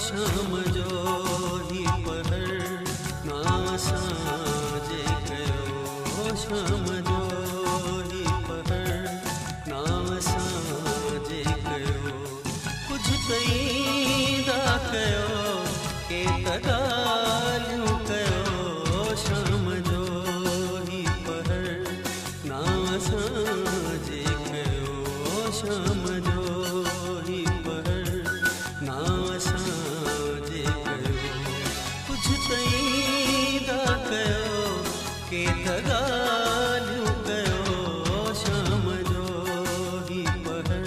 शाम जो ही पहर ना साजे कयो शाम जो ही पहर ना साजे कयो कुछ तईदा कयो के तगालियूं कयो शाम जो ही पहर ना साजे कयो शाम जो ही पहर ना साजे कयो कुछ तईदा कयो के तगालियूं कयो शाम जो ही पहर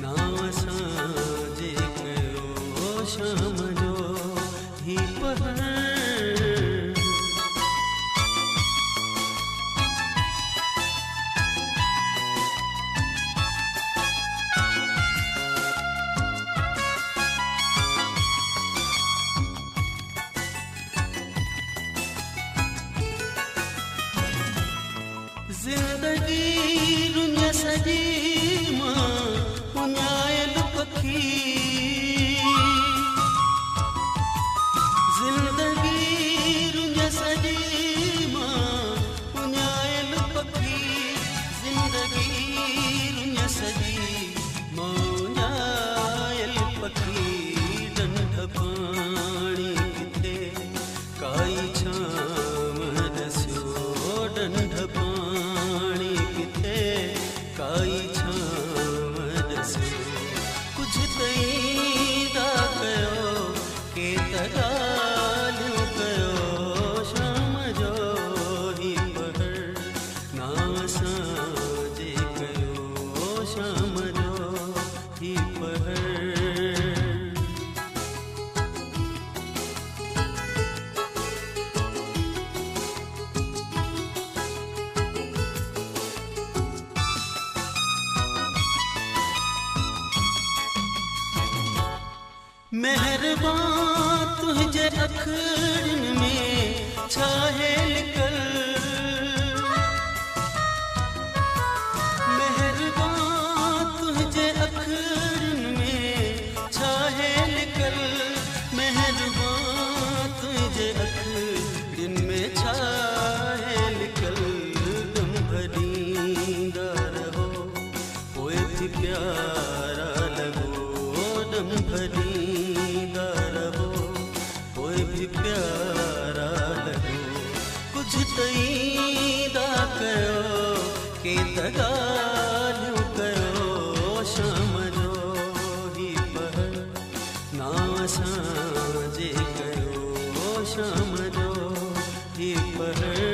ना साजे कयो शाम जो ही पहर जिंदगी दुनिया सजी मां पुञायल पखी जिंदगी दुनिया सजी मां पुञायल पखी जिंदगी दुनिया सजी मां पुञायल पखी डंढ पाणी किथे काई छाम दस्यो डंढ पाणी किथे काई छाम दस्यो कुछ तईदा कयो के तगालियूं कयो शाम जो ही पहर ना साजे कयो शाम जो ही पहर मेहरबान तुझे अखरन में छाहे लिकल मेहरबान तुझे अखरन में छाहे लिकल मेहरबान तुझे अखरन में छाहे लिकल दम भरींदा रहो पोइ भी प्यारा लगो दम भरींदा रहो पोइ भी प्यारा लगो कुछ तईदा कयो के तगालियूं कयो शाम जो ही पहर ना साजे कयो शाम जो ही पहर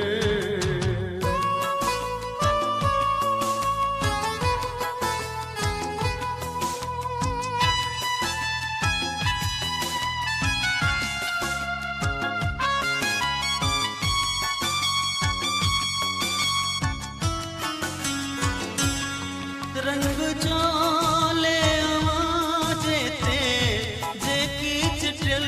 रंग चोले आवाजे ते जेकी चिटियल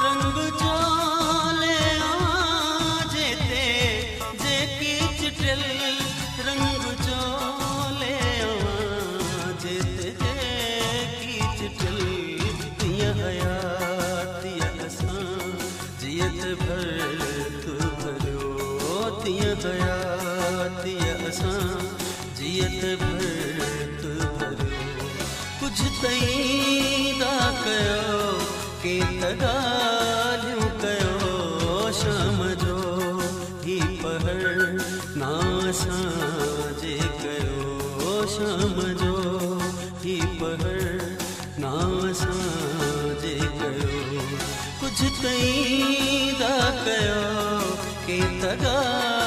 रंग चोले आवाजे ते जेकी चिटियल रंग चोले आवाजे ते जेकी चिटियल तिया हयातिया असां जियत भर तू भरियो तिया हयातिया असां जियत भर तू भरियो कुछ तईदा कयो के तगालियूं कयो शाम जो ही पहर ना साजे कयो शाम जो ही पहर ना साजे कयो कुछ तईदा कयो के तगालियूं